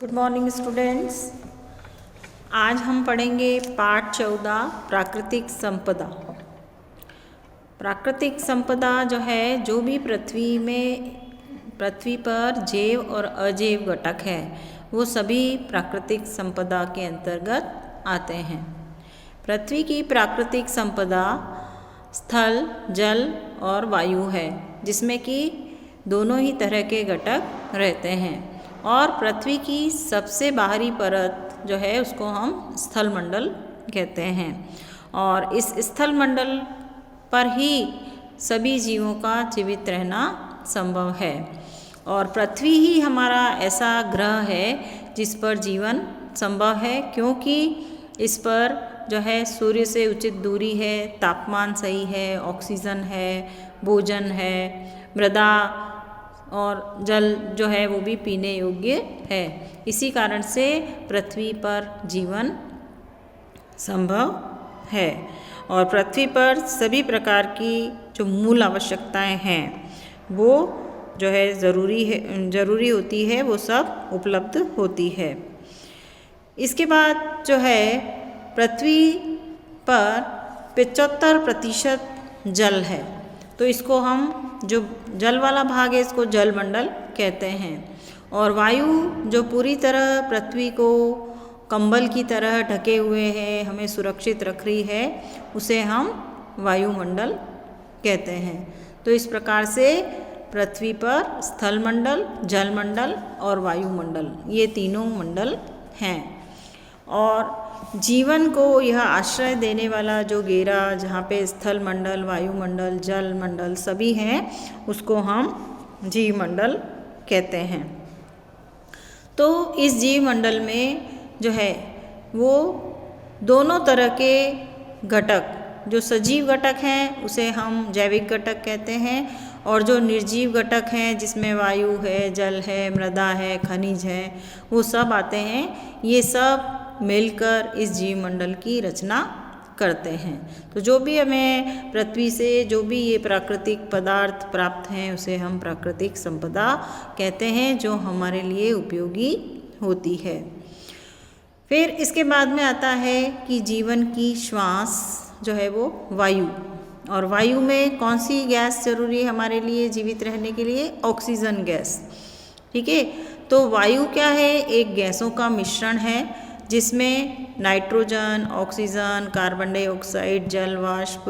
Good morning students. आज हम पढ़ेंगे पाठ 14 प्राकृतिक संपदा। प्राकृतिक संपदा जो है, जो भी पृथ्वी पर जैव और अजैव घटक है वो सभी प्राकृतिक संपदा के अंतर्गत आते हैं। पृथ्वी की प्राकृतिक संपदा स्थल, जल और वायु है, जिसमें कि दोनों ही तरह के घटक रहते हैं। और पृथ्वी की सबसे बाहरी परत जो है उसको हम स्थल मंडल कहते हैं। और इस स्थल मंडल पर ही सभी जीवों का जीवित रहना संभव है। और पृथ्वी ही हमारा ऐसा ग्रह है जिस पर जीवन संभव है, क्योंकि इस पर जो है सूर्य से उचित दूरी है, तापमान सही है, ऑक्सीजन है, भोजन है, मृदा और जल जो है वो भी पीने योग्य है। इसी कारण से पृथ्वी पर जीवन संभव है। और पृथ्वी पर सभी प्रकार की जो मूल आवश्यकताएं हैं वो जो है ज़रूरी होती है, वो सब उपलब्ध होती है। इसके बाद जो है पृथ्वी पर 75% जल है, तो इसको हम जो जल वाला भाग है इसको जलमंडल कहते हैं। और वायु जो पूरी तरह पृथ्वी को कंबल की तरह ढके हुए है, हमें सुरक्षित रख रही है, उसे हम वायुमंडल कहते हैं। तो इस प्रकार से पृथ्वी पर स्थल मंडल, जलमंडल और वायुमंडल, ये तीनों मंडल हैं। और जीवन को यह आश्रय देने वाला जो घेरा, जहाँ पे स्थल मंडल, वायुमंडल, जल मंडल सभी हैं, उसको हम जीव मंडल कहते हैं। तो इस जीव मंडल में जो है वो दोनों तरह के घटक, जो सजीव घटक हैं उसे हम जैविक घटक कहते हैं, और जो निर्जीव घटक हैं जिसमें वायु है, जल है, मृदा है, खनिज है, वो सब आते हैं। ये सब मिलकर इस जीव मंडल की रचना करते हैं। तो जो भी हमें पृथ्वी से जो भी ये प्राकृतिक पदार्थ प्राप्त हैं उसे हम प्राकृतिक संपदा कहते हैं, जो हमारे लिए उपयोगी होती है। फिर इसके बाद में आता है कि जीवन की श्वास जो है वो वायु। और वायु में कौन सी गैस जरूरी है हमारे लिए जीवित रहने के लिए? Oxygen gas. ठीक है, तो वायु क्या है? एक गैसों का मिश्रण है जिसमें नाइट्रोजन, ऑक्सीजन, कार्बन डाइऑक्साइड, जल वाष्प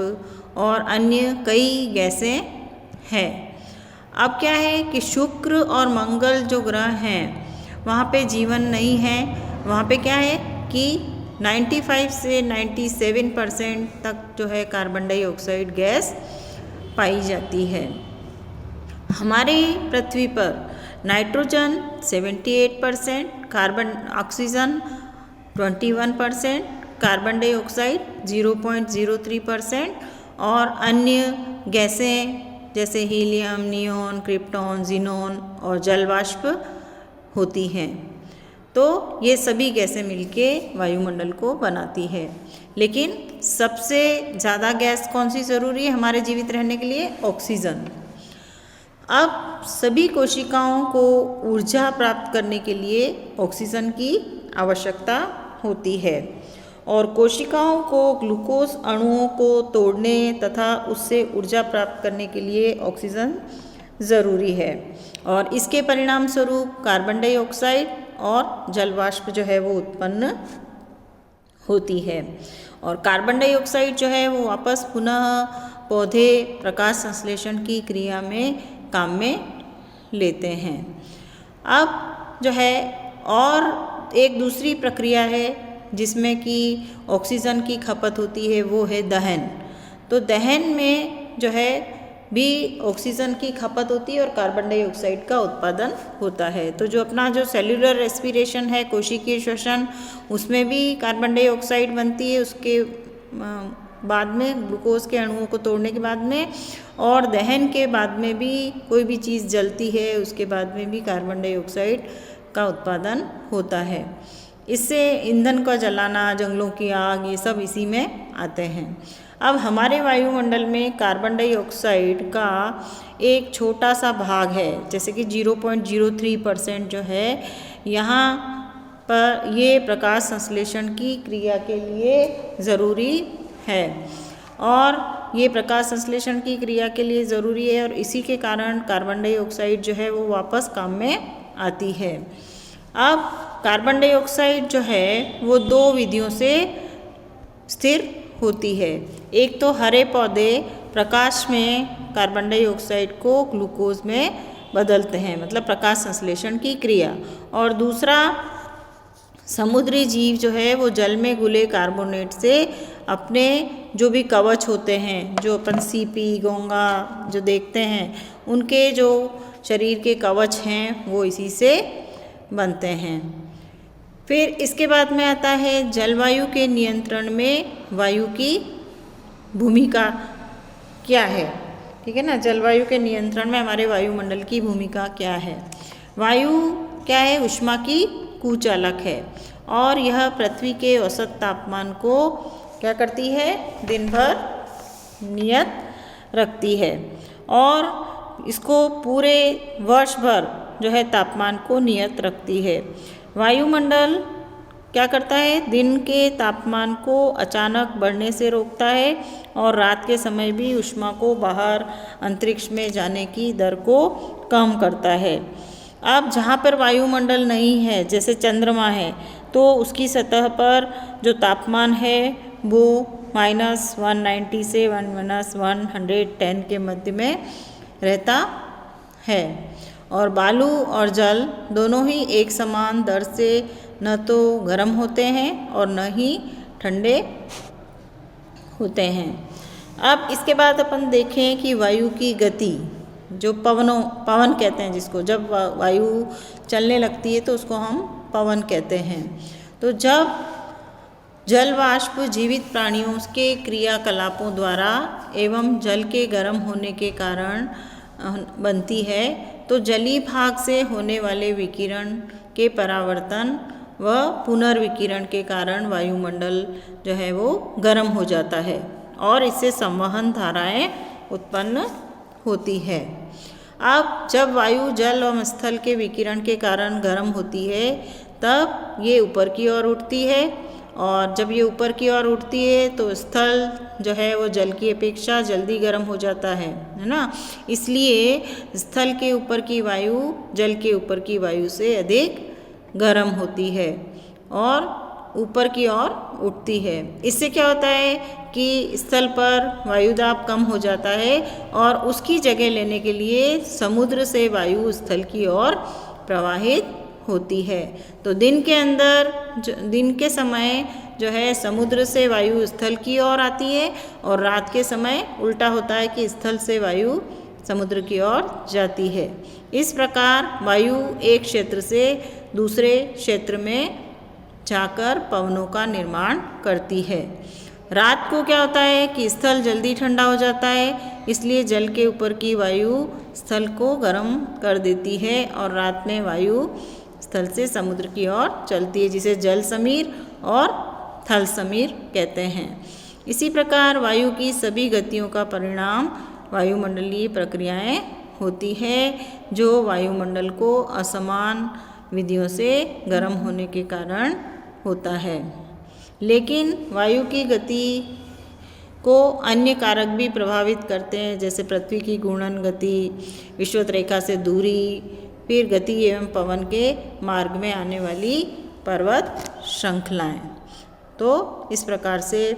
और अन्य कई गैसें हैं। अब क्या है कि शुक्र और मंगल जो ग्रह हैं वहाँ पे जीवन नहीं है। वहाँ पे क्या है कि 95 से 97% तक जो है कार्बन डाइऑक्साइड गैस पाई जाती है। हमारे पृथ्वी पर नाइट्रोजन 78%, ऑक्सीजन 21%, कार्बन डाइऑक्साइड 0.03% और अन्य गैसें जैसे हीलियम, नियोन, क्रिप्टॉन, ज़ीनोन और जल वाष्प होती हैं। तो ये सभी गैसें मिलके वायुमंडल को बनाती है। लेकिन सबसे ज़्यादा गैस कौन सी ज़रूरी है हमारे जीवित रहने के लिए? ऑक्सीजन। अब सभी कोशिकाओं को ऊर्जा प्राप्त करने के लिए ऑक्सीजन की आवश्यकता होती है। और कोशिकाओं को ग्लूकोज अणुओं को तोड़ने तथा उससे ऊर्जा प्राप्त करने के लिए ऑक्सीजन ज़रूरी है। और इसके परिणाम स्वरूप कार्बन डाइऑक्साइड और जल वाष्प जो है वो उत्पन्न होती है। और कार्बन डाइऑक्साइड जो है वो वापस पुनः पौधे प्रकाश संश्लेषण की क्रिया में काम में लेते हैं। अब जो है और एक दूसरी प्रक्रिया है जिसमें कि ऑक्सीजन की खपत होती है, वो है दहन। तो दहन में जो है भी ऑक्सीजन की खपत होती है और कार्बन डाइऑक्साइड का उत्पादन होता है। तो जो अपना जो सेल्यूलर रेस्पिरेशन है, कोशिकीय श्वसन, उसमें भी कार्बन डाइऑक्साइड बनती है उसके बाद में, ग्लूकोज के अणुओं को तोड़ने के बाद में, और दहन के बाद में भी कोई भी चीज़ जलती है उसके बाद में भी कार्बन डाइऑक्साइड का उत्पादन होता है। इससे ईंधन का जलाना, जंगलों की आग, ये सब इसी में आते हैं। अब हमारे वायुमंडल में कार्बन डाइऑक्साइड का एक छोटा सा भाग है, जैसे कि 0.03% जो है, यहाँ पर ये प्रकाश संश्लेषण की क्रिया के लिए ज़रूरी है, और ये प्रकाश संश्लेषण की क्रिया के लिए ज़रूरी है, और इसी के कारण कार्बन डाइऑक्साइड जो है वो वापस काम में आती है। अब कार्बन डाइऑक्साइड जो है वो दो विधियों से स्थिर होती है। एक तो हरे पौधे प्रकाश में कार्बन डाइऑक्साइड को ग्लूकोज में बदलते हैं, मतलब प्रकाश संश्लेषण की क्रिया, और दूसरा समुद्री जीव जो है वो जल में घुले कार्बोनेट से अपने जो भी कवच होते हैं, जो अपन सीपी घोंगा जो देखते हैं, उनके जो शरीर के कवच हैं वो इसी से बनते हैं। फिर इसके बाद में आता है जलवायु के नियंत्रण में वायु की भूमिका क्या है। ठीक है ना, जलवायु के नियंत्रण में हमारे वायुमंडल की भूमिका क्या है। वायु क्या है, ऊष्मा की कुचालक है, और यह पृथ्वी के औसत तापमान को क्या करती है, दिन भर नियत रखती है, और इसको पूरे वर्ष भर जो है तापमान को नियत रखती है। वायुमंडल क्या करता है, दिन के तापमान को अचानक बढ़ने से रोकता है, और रात के समय भी ऊष्मा को बाहर अंतरिक्ष में जाने की दर को कम करता है। अब जहाँ पर वायुमंडल नहीं है, जैसे चंद्रमा है, तो उसकी सतह पर जो तापमान है वो -190 से -110 के मध्य में रहता है, और बालू और जल दोनों ही एक समान दर से न तो गर्म होते हैं और न ही ठंडे होते हैं। अब इसके बाद अपन देखें कि वायु की गति, जो पवन कहते हैं जिसको, जब वायु चलने लगती है तो उसको हम पवन कहते हैं। तो जब जल वाष्प जीवित प्राणियों के क्रियाकलापों द्वारा एवं जल के गर्म होने के कारण बनती है, तो जलीय भाग से होने वाले विकिरण के परावर्तन व पुनर्विकिरण के कारण वायुमंडल जो है वो गर्म हो जाता है, और इससे संवहन धाराएं उत्पन्न होती है। अब जब वायु जल एवं स्थल के विकिरण के कारण गर्म होती है, तब ये ऊपर की ओर उठती है, और जब ये ऊपर की ओर उठती है तो स्थल जो है वो जल की अपेक्षा जल्दी गर्म हो जाता है ना। इसलिए स्थल के ऊपर की वायु जल के ऊपर की वायु से अधिक गर्म होती है और ऊपर की ओर उठती है। इससे क्या होता है कि स्थल पर वायुदाब कम हो जाता है, और उसकी जगह लेने के लिए समुद्र से वायु स्थल की ओर प्रवाहित होती है। तो दिन के अंदर दिन के समय जो है समुद्र से वायु स्थल की ओर आती है, और रात के समय उल्टा होता है कि स्थल से वायु समुद्र की ओर जाती है। इस प्रकार वायु एक क्षेत्र से दूसरे क्षेत्र में जाकर पवनों का निर्माण करती है। रात को क्या होता है कि स्थल जल्दी ठंडा हो जाता है, इसलिए जल के ऊपर की वायु स्थल को गर्म कर देती है, और रात में वायु स्थल से समुद्र की ओर चलती है, जिसे जल समीर और थल समीर कहते हैं। इसी प्रकार वायु की सभी गतियों का परिणाम वायुमंडलीय प्रक्रियाएं होती है, जो वायुमंडल को असमान विधियों से गर्म होने के कारण होता है। लेकिन वायु की गति को अन्य कारक भी प्रभावित करते हैं, जैसे पृथ्वी की घूर्णन गति, विषुवत रेखा से दूरी, फिर गति एवं पवन के मार्ग में आने वाली पर्वत श्रृंखलाएं। तो इस प्रकार से